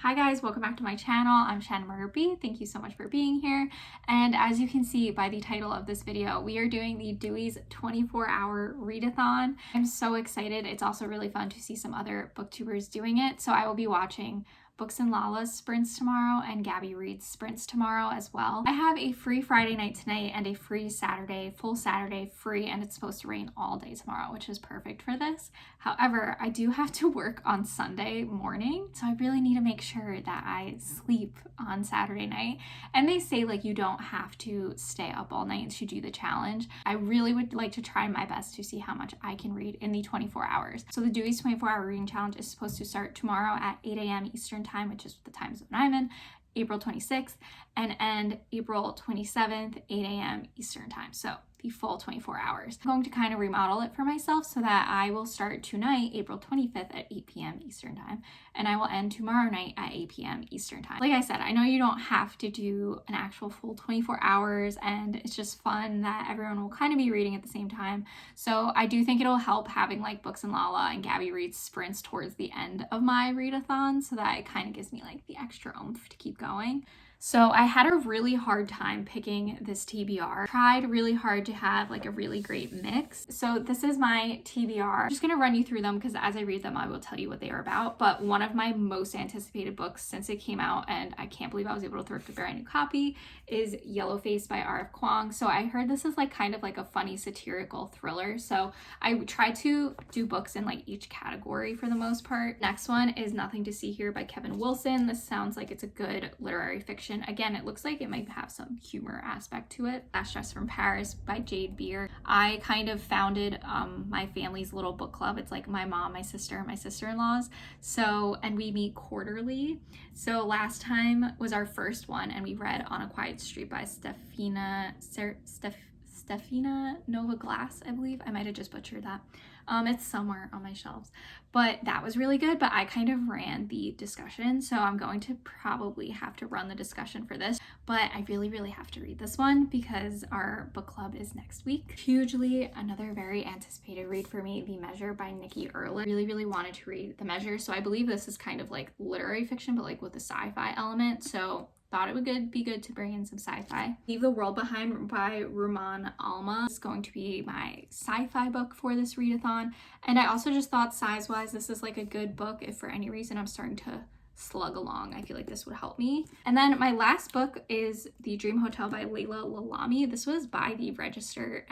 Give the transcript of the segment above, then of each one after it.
Hi guys, welcome back to my channel. I'm Shannon Murder B. Thank you so much for being here. And as you can see by the title of this video, we are doing the Dewey's 24-hour readathon. I'm so excited. It's also really fun to see some other booktubers doing it. So I will be watching Books and Lala's sprints tomorrow and Gabby Reed's sprints tomorrow as well. I have a free Friday night tonight and a free Saturday, full Saturday free, and it's supposed to rain all day tomorrow, which is perfect for this. However, I do have to work on Sunday morning, so I really need to make sure that I sleep on Saturday night. And they say like you don't have to stay up all night to do the challenge. I really would like to try my best to see how much I can read in the 24 hours. So the Dewey's 24-hour reading challenge is supposed to start tomorrow at 8 a.m. Eastern time, which is the time zone I'm in, April 26th, and end April 27th, 8 a.m. Eastern time. So the full 24 hours. I'm going to kind of remodel it for myself so that I will start tonight, April 25th at 8 p.m. Eastern time, and I will end tomorrow night at 8 p.m. Eastern time. Like I said, I know you don't have to do an actual full 24 hours, and it's just fun that everyone will kind of be reading at the same time. So I do think it'll help having like Books and Lala and Gabby Reed's sprints towards the end of my readathon, so that it kind of gives me like the extra oomph to keep going. So I had a really hard time picking this TBR. Tried really hard to have like a really great mix. So this is my TBR. I'm just gonna run you through them because as I read them, I will tell you what they are about. But one of my most anticipated books since it came out, and I can't believe I was able to thrift a brand new copy, is Yellowface by R.F. Kuang. So I heard this is like kind of like a funny satirical thriller. So I try to do books in like each category for the most part. Next one is Nothing to See Here by Kevin Wilson. This sounds like it's a good literary fiction. Again, it looks like it might have some humor aspect to it. Last Dress from Paris by Jade Beer. I kind of founded my family's little book club. It's like my mom, my sister, and my sister-in-laws. So, and we meet quarterly. So last time was our first one, and we read On a Quiet Street by Stefina Nova Glass, I believe. I might have just butchered that. It's somewhere on my shelves, but that was really good. But I kind of ran the discussion, so I'm going to probably have to run the discussion for this, but I really have to read this one because our book club is next week. Hugely, another very anticipated read for me, The Measure by Nikki Erlick. Really wanted to read The Measure, so I believe this is kind of like literary fiction, but like with a sci-fi element, so thought it would be good to bring in some sci-fi. Leave the World Behind by Rumaan is going to be my sci-fi book for this readathon. And I also just thought size-wise, this is like a good book if for any reason I'm starting to slug along. I feel like this would help me. And then my last book is The Dream Hotel by Layla Lalami. This was by the register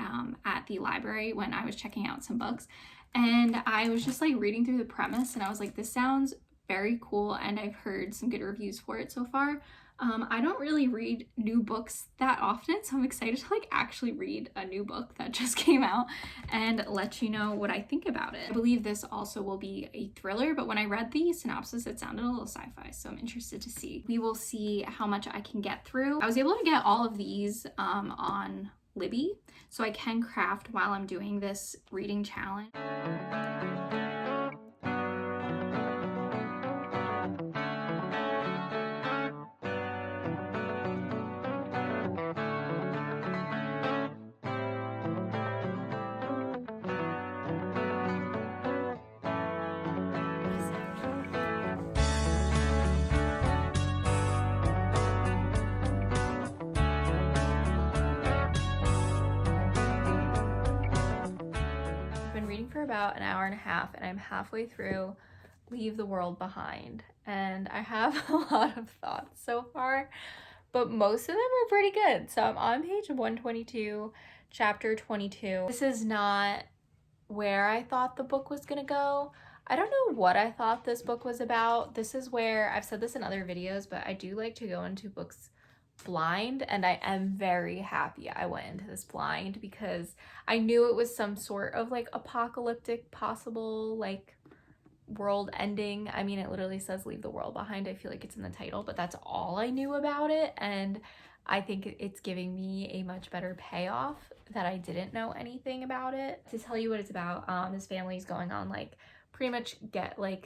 at the library when I was checking out some books. And I was just like reading through the premise and I was like, this sounds very cool, and I've heard some good reviews for it so far. I don't really read new books that often, so I'm excited to like actually read a new book that just came out and let you know what I think about it. I believe this also will be a thriller, but when I read the synopsis, it sounded a little sci-fi, so I'm interested to see. We will see how much I can get through. I was able to get all of these on Libby, so I can craft while I'm doing this reading challenge. For about an hour and a half, and I'm halfway through Leave the World Behind, and I have a lot of thoughts so far, but most of them are pretty good. So I'm on page 122, chapter 22. This is not where I thought the book was gonna go. I don't know what I thought this book was about. This is where, I've said this in other videos, but I do like to go into books blind, and I am very happy I went into this blind because I knew it was some sort of like apocalyptic possible like world ending. I mean, it literally says leave the world behind. I feel like it's in the title, but that's all I knew about it, and I think it's giving me a much better payoff that I didn't know anything about it. To tell you what it's about, this family's going on like pretty much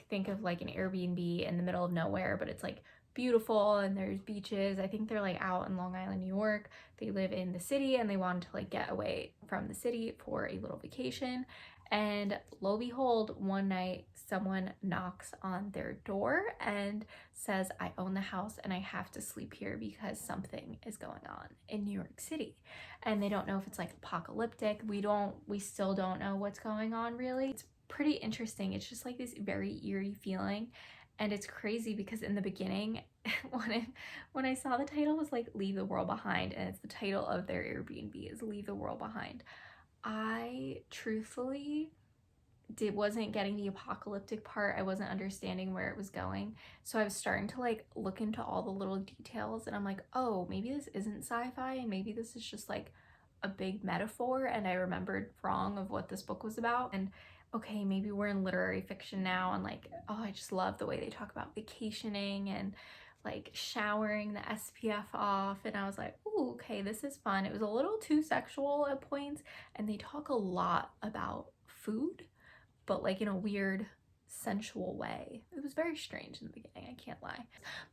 think of like an Airbnb in the middle of nowhere, but it's like beautiful and there's beaches. I think they're like out in Long Island, New York. They live in the city and they wanted to like get away from the city for a little vacation. And lo and behold, one night someone knocks on their door and says, I own the house and I have to sleep here because something is going on in New York City. And they don't know if it's like apocalyptic. We still don't know what's going on really. It's pretty interesting. It's just like this very eerie feeling. And it's crazy because in the beginning, when I saw the title was like Leave the World Behind, and it's the title of their Airbnb is Leave the World Behind, I truthfully wasn't getting the apocalyptic part. I wasn't understanding where it was going. So I was starting to like look into all the little details, and I'm like, oh, maybe this isn't sci-fi and maybe this is just like a big metaphor, and I remembered wrong of what this book was about. And okay, maybe we're in literary fiction now, and like, oh, I just love the way they talk about vacationing and like showering the SPF off, and I was like, ooh, okay, this is fun. It was a little too sexual at points, and they talk a lot about food, but like in a weird sensual way. It was very strange in the beginning, I can't lie.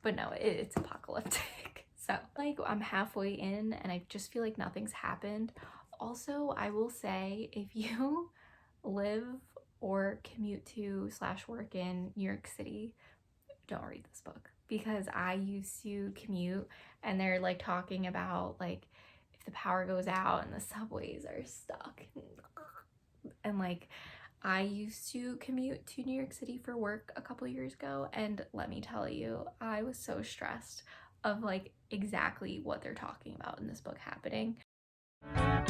But no, it's apocalyptic. So like I'm halfway in and I just feel like nothing's happened. Also, I will say, if you live or commute to / work in New York City, don't read this book, because I used to commute and they're like talking about like if the power goes out and the subways are stuck, and like I used to commute to New York City for work a couple years ago, and let me tell you, I was so stressed of like exactly what they're talking about in this book happening. I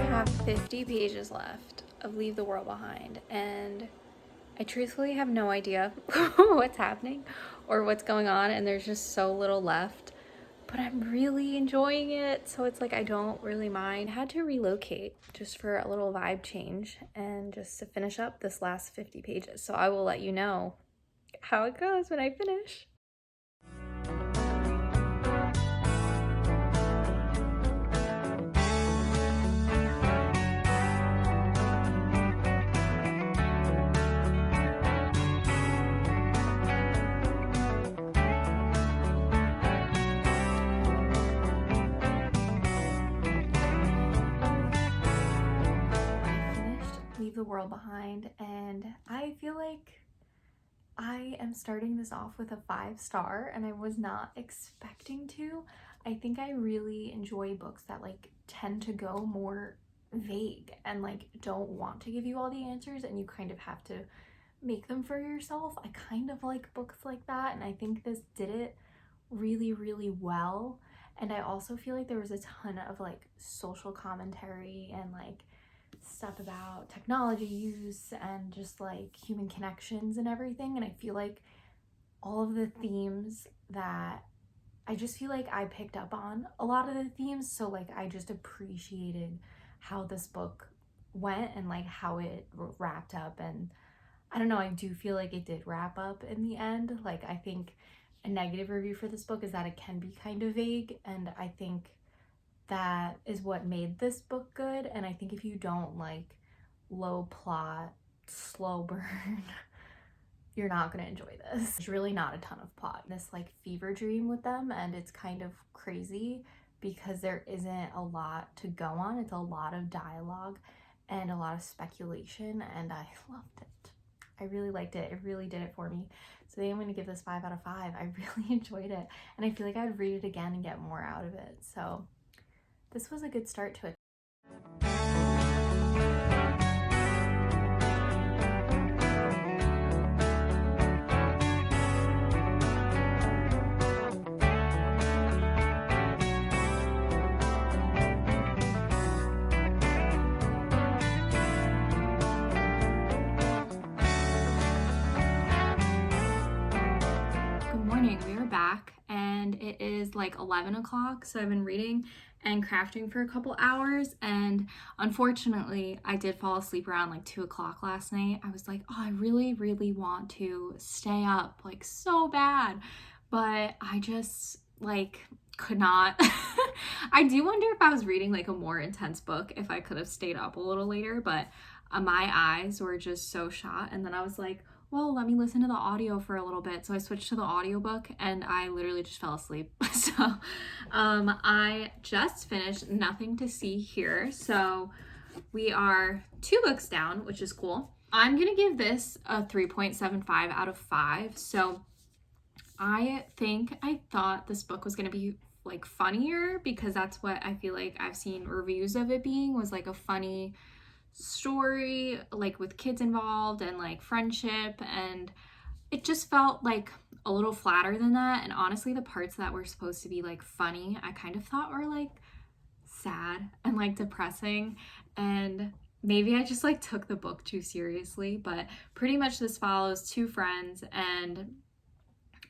have 50 pages left of Leave the World Behind, and I truthfully have no idea what's happening or what's going on, and there's just so little left, but I'm really enjoying it, so it's like I don't really mind. I had to relocate just for a little vibe change and just to finish up this last 50 pages, so I will let you know how it goes when I finish. The World Behind, and I feel like I am starting this off with a 5-star, and I was not expecting to. I think I really enjoy books that like tend to go more vague and like don't want to give you all the answers, and you kind of have to make them for yourself. I kind of like books like that, and I think this did it really, really well. And I also feel like there was a ton of like social commentary and like stuff about technology use and just like human connections and everything, and I feel like all of the themes that I just feel like I picked up on a lot of the themes, so like I just appreciated how this book went and like how it wrapped up. And I don't know, I do feel like it did wrap up in the end. Like I think a negative review for this book is that it can be kind of vague, and I think that is what made this book good. And I think if you don't like low plot, slow burn, you're not gonna enjoy this. There's really not a ton of plot. This like fever dream with them, and it's kind of crazy because there isn't a lot to go on. It's a lot of dialogue and a lot of speculation, and I loved it. I really liked it. It really did it for me. So I'm going to give this 5 out of 5. I really enjoyed it, and I feel like I'd read it again and get more out of it. So this was a good start to it. Good morning, we are back, and it is like 11 o'clock, so I've been reading and crafting for a couple hours, and unfortunately I did fall asleep around like 2 o'clock last night. I was like, oh, I really want to stay up like so bad, but I just like could not. I do wonder if I was reading like a more intense book if I could have stayed up a little later, but my eyes were just so shot. And then I was like, well, let me listen to the audio for a little bit. So I switched to the audiobook, and I literally just fell asleep. So I just finished Nothing to See Here. So we are 2 books down, which is cool. I'm gonna give this a 3.75 out of 5. So I thought this book was gonna be like funnier, because that's what I feel like I've seen reviews of it being, was like a funny story, like with kids involved and like friendship, and it just felt like a little flatter than that. And honestly, the parts that were supposed to be like funny, I kind of thought were like sad and like depressing, and maybe I just like took the book too seriously. But pretty much this follows 2 friends, and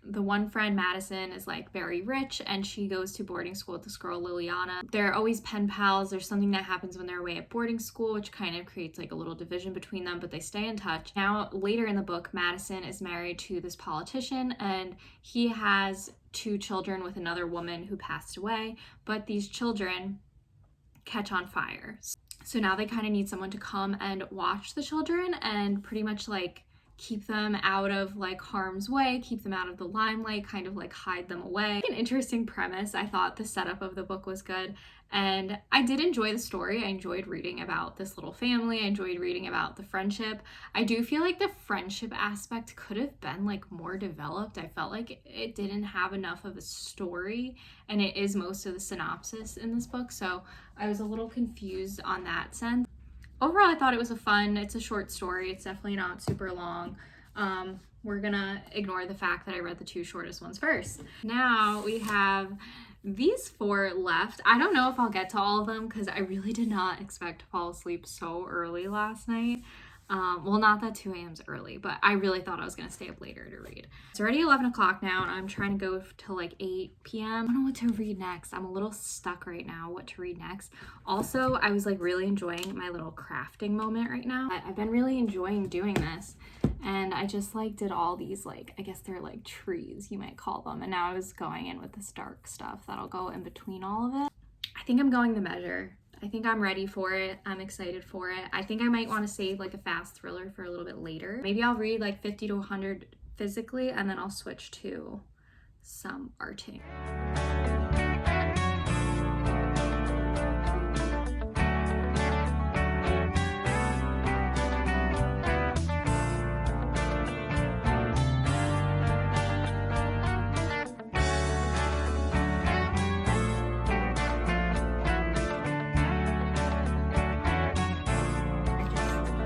the one friend, Madison, is like very rich, and she goes to boarding school with this girl, Liliana. They're always pen pals. There's something that happens when they're away at boarding school, which kind of creates like a little division between them, but they stay in touch. Now, later in the book, Madison is married to this politician, and he has 2 children with another woman who passed away, but these children catch on fire. So now they kind of need someone to come and watch the children and pretty much like keep them out of like harm's way, keep them out of the limelight, kind of like hide them away. An interesting premise. I thought the setup of the book was good, and I did enjoy the story. I enjoyed reading about this little family. I enjoyed reading about the friendship. I do feel like the friendship aspect could have been like more developed. I felt like it didn't have enough of a story, and it is most of the synopsis in this book, so I was a little confused on that sense. Overall, I thought it was it's a short story. It's definitely not super long. We're gonna ignore the fact that I read the 2 shortest ones first. Now we have these 4 left. I don't know if I'll get to all of them, because I really did not expect to fall asleep so early last night. Well, not that 2 a.m. is early, but I really thought I was going to stay up later to read. It's already 11 o'clock now, and I'm trying to go till like 8 p.m. I don't know what to read next. I'm a little stuck right now what to read next. Also, I was like really enjoying my little crafting moment right now. I've been really enjoying doing this, and I just like did all these, like, I guess they're like trees, you might call them, and now I was going in with this dark stuff that'll go in between all of it. I think I'm going the measure. I think I'm ready for it. I'm excited for it. I think I might want to save like a fast thriller for a little bit later. Maybe I'll read like 50 to 100 physically, and then I'll switch to some arting.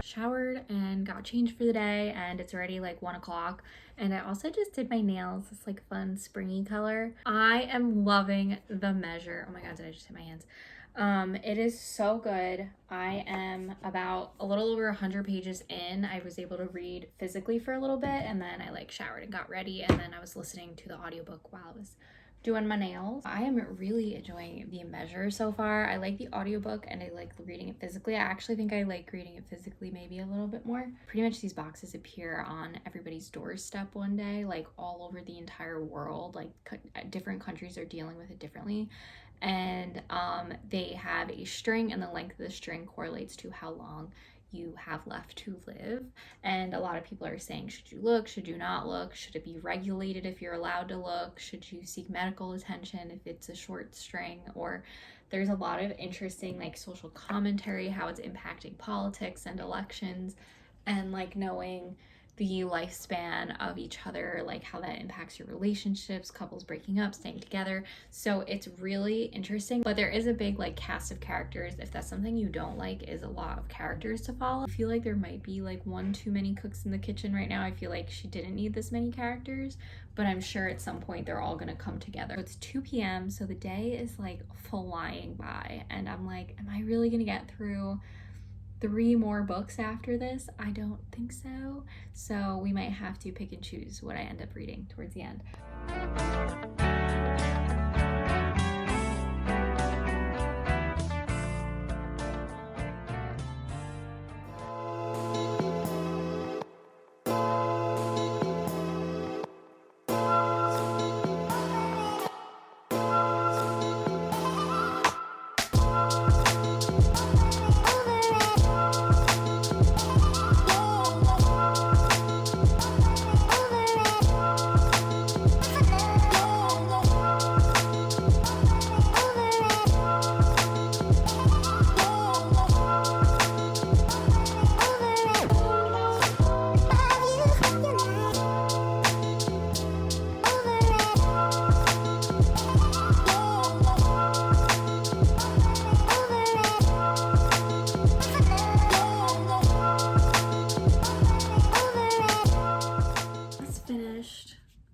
Showered and got changed for the day, and it's already like 1 o'clock, and I also just did my nails, this like fun springy color. I am loving The Measure. Oh my god, did I just hit my hands? It is so good. I am about a little over 100 pages in. I was able to read physically for a little bit, and then I like showered and got ready, and then I was listening to the audiobook while I was doing my nails. I am really enjoying The Measure so far. I like the audiobook, and I like reading it physically. I actually think I like reading it physically maybe a little bit more. Pretty much these boxes appear on everybody's doorstep one day, like all over the entire world. Like different countries are dealing with it differently. And they have a string, and the length of the string correlates to how long you have left to live. And a lot of people are saying, should you look, should you not look, should it be regulated if you're allowed to look, should you seek medical attention if it's a short string? Or there's a lot of interesting like social commentary, how it's impacting politics and elections, and like knowing the lifespan of each other, like how that impacts your relationships, couples breaking up, staying together. So it's really interesting, but there is a big like cast of characters. If that's something you don't like, is a lot of characters to follow. I feel like there might be like 1 too many cooks in the kitchen right now. I feel like she didn't need this many characters, but I'm sure at some point they're all gonna come together. It's 2 p.m. so the day is like flying by, and I'm like, am I really gonna get through 3 more books after this? I don't think so. So we might have to pick and choose what I end up reading towards the end.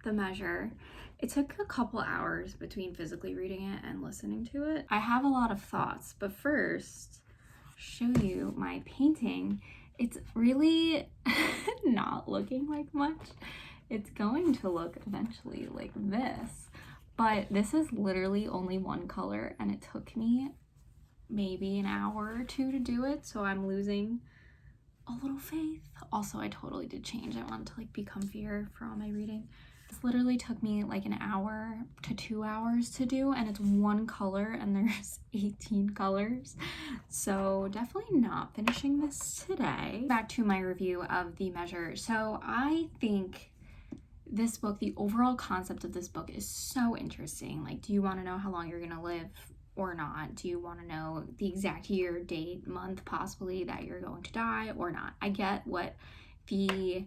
The Measure. It took a couple hours between physically reading it and listening to it. I have a lot of thoughts, but first, show you my painting. It's really not looking like much. It's going to look eventually like this, but this is literally only one color and it took me maybe an hour or two to do it, so I'm losing a little faith. Also, I totally did change. I wanted to like be comfier for all my reading. This literally took me like an hour to 2 hours to do, and it's one color and there's 18 colors. So definitely not finishing this today. Back to my review of The Measure. So I think this book, the overall concept of this book is so interesting. Like, do you want to know how long you're gonna live or not? Do you want to know the exact year, date, month possibly that you're going to die or not? I get what the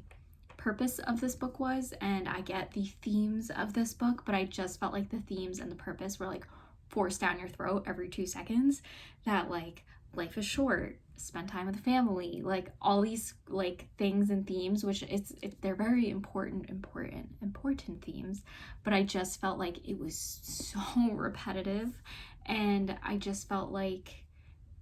purpose of this book was, and I get the themes of this book, but I just felt like the themes and the purpose were like forced down your throat every 2 seconds. That like, life is short, spend time with the family, like all these like things and themes, which they're very important themes, but I just felt like it was so repetitive, and I just felt like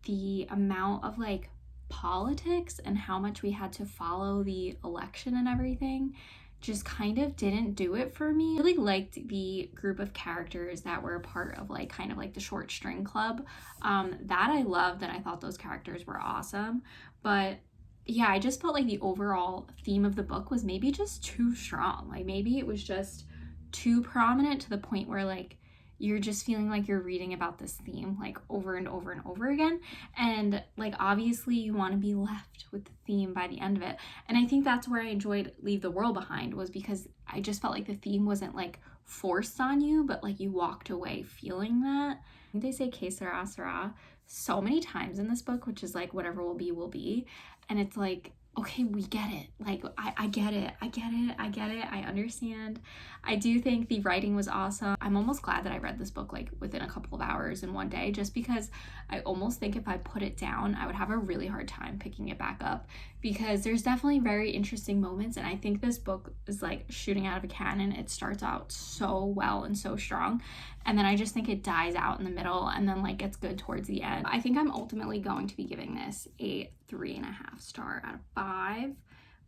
the amount of like politics and how much we had to follow the election and everything just kind of didn't do it for me. I really liked the group of characters that were a part of like kind of like the short string club. That I loved, and I thought those characters were awesome. But yeah, I just felt like the overall theme of the book was maybe just too strong. Like maybe it was just too prominent to the point where like you're just feeling like you're reading about this theme like over and over and over again. And like obviously you want to be left with the theme by the end of it. And I think that's where I enjoyed Leave the World Behind, was because I just felt like the theme wasn't like forced on you, but like you walked away feeling that. I think they say que sera, sera so many times in this book, which is like whatever will be, will be. And it's like, okay, we get it. Like, I get it. I get it. I get it. I understand. I do think the writing was awesome. I'm almost glad that I read this book like within a couple of hours in one day, just because I almost think if I put it down, I would have a really hard time picking it back up, because there's definitely very interesting moments. And I think this book is like shooting out of a cannon. It starts out so well and so strong, and then I just think it dies out in the middle and then like gets good towards the end. I think I'm ultimately going to be giving this a 3.5 star out of 5.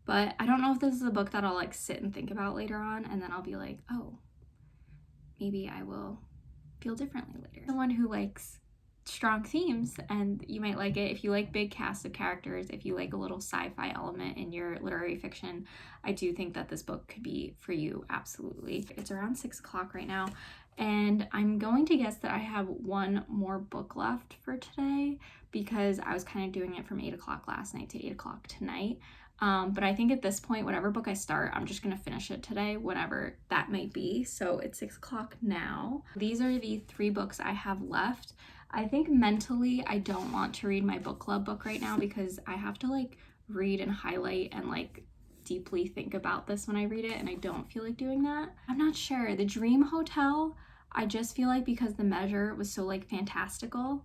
But I don't know if this is a book that I'll like sit and think about later on, and then I'll be like, oh, maybe I will feel differently later. Someone who likes strong themes, and you might like it if you like big cast of characters, if you like a little sci-fi element in your literary fiction. I do think that this book could be for you, absolutely. It's around 6 o'clock right now, and I'm going to guess that I have one more book left for today, because I was kind of doing it from 8 o'clock last night to 8 o'clock tonight. But I think at this point, whatever book I start, I'm just gonna finish it today, whenever that might be. So it's 6 o'clock now. These are the 3 books I have left. I think mentally I don't want to read my book club book right now, because I have to like read and highlight and like deeply think about this when I read it, and I don't feel like doing that. I'm not sure. The Dream Hotel, I just feel like because The Measure was so like fantastical,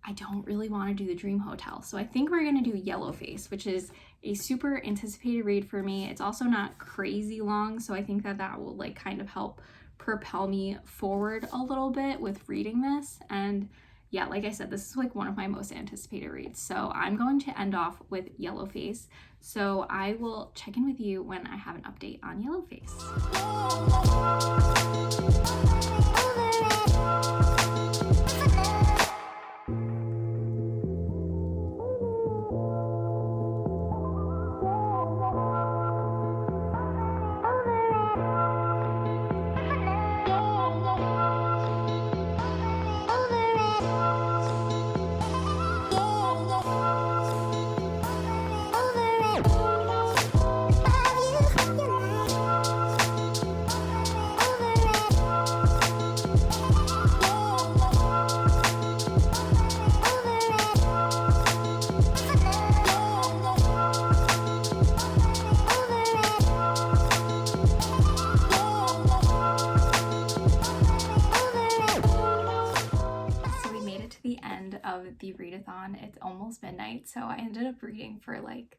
I don't really want to do the Dream Hotel. So I think we're gonna do Yellowface, which is a super anticipated read for me. It's also not crazy long, so I think that that will like kind of help propel me forward a little bit with reading this. And yeah, like I said, this is like one of my most anticipated reads. So I'm going to end off with Yellowface. So I will check in with you when I have an update on Yellowface. Of the readathon. It's almost midnight, so I ended up reading for like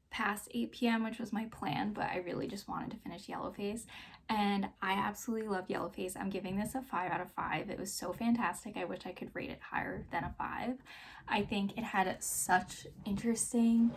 past 8 p.m., which was my plan, but I really just wanted to finish Yellowface. and I absolutely love Yellowface. I'm giving this a 5 out of 5. It was so fantastic. I wish I could rate it higher than a 5. I think it had such interesting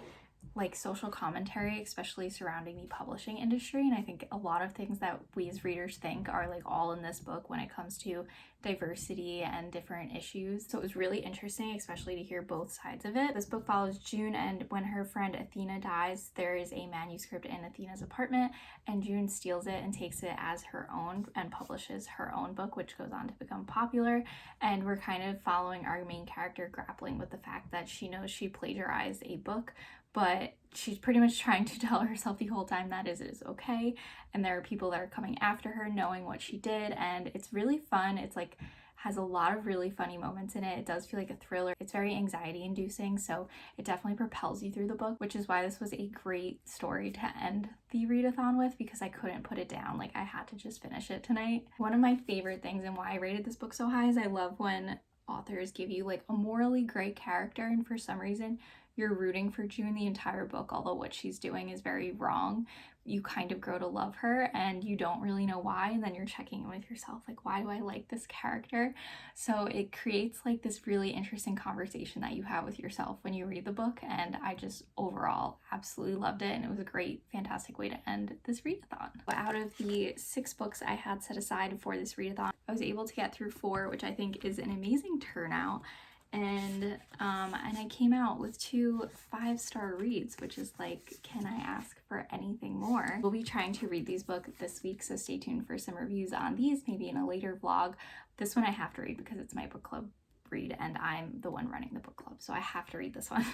like social commentary, especially surrounding the publishing industry, and I think a lot of things that we as readers think are like all in this book when it comes to diversity and different issues. So it was really interesting, especially to hear both sides of it. This book follows June, and when her friend Athena dies, there is a manuscript in Athena's apartment, and June steals it and takes it as her own and publishes her own book, which goes on to become popular. And we're kind of following our main character grappling with the fact that she knows she plagiarized a book, but she's pretty much trying to tell herself the whole time that it is okay, and there are people that are coming after her knowing what she did, and it's really fun. It's like has a lot of really funny moments in it. It does feel like a thriller. It's very anxiety inducing, so it definitely propels you through the book, which is why this was a great story to end the readathon with, because I couldn't put it down. Like, I had to just finish it tonight. One of my favorite things and why I rated this book so high is I love when authors give you like a morally gray character, and for some reason you're rooting for June the entire book, although what she's doing is very wrong. You kind of grow to love her and you don't really know why, and then you're checking in with yourself like, why do I like this character? So it creates like this really interesting conversation that you have with yourself when you read the book, and I just overall absolutely loved it, and it was a great, fantastic way to end this readathon. Out of the 6 books I had set aside for this readathon, I was able to get through 4, which I think is an amazing turnout. And I came out with 2 5-star reads, which is like, can I ask for anything more? We'll be trying to read these books this week, so stay tuned for some reviews on these, maybe in a later vlog. This one I have to read because it's my book club read, and I'm the one running the book club, so I have to read this one.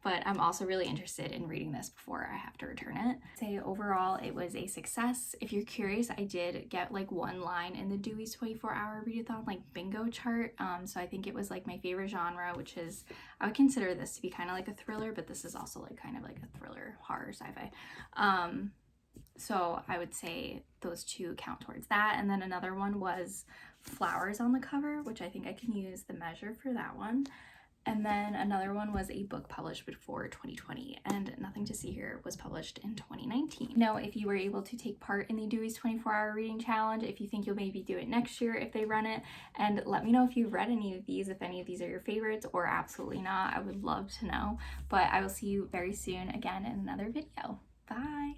But I'm also really interested in reading this before I have to return it. Say overall it was a success. If you're curious, I did get like 1 line in the Dewey's 24-hour readathon like bingo chart, so I think it was like my favorite genre, which is, I would consider this to be kind of like a thriller, but this is also like kind of like a thriller horror sci-fi. So I would say those 2 count towards that. And then another one was flowers on the cover, which I think I can use the measure for that one. And then another one was a book published before 2020, and Nothing to See Here was published in 2019. Now, if you were able to take part in the Dewey's 24-hour reading challenge, if you think you'll maybe do it next year if they run it, and let me know if you've read any of these, if any of these are your favorites or absolutely not. I would love to know. But I will see you very soon again in another video. Bye!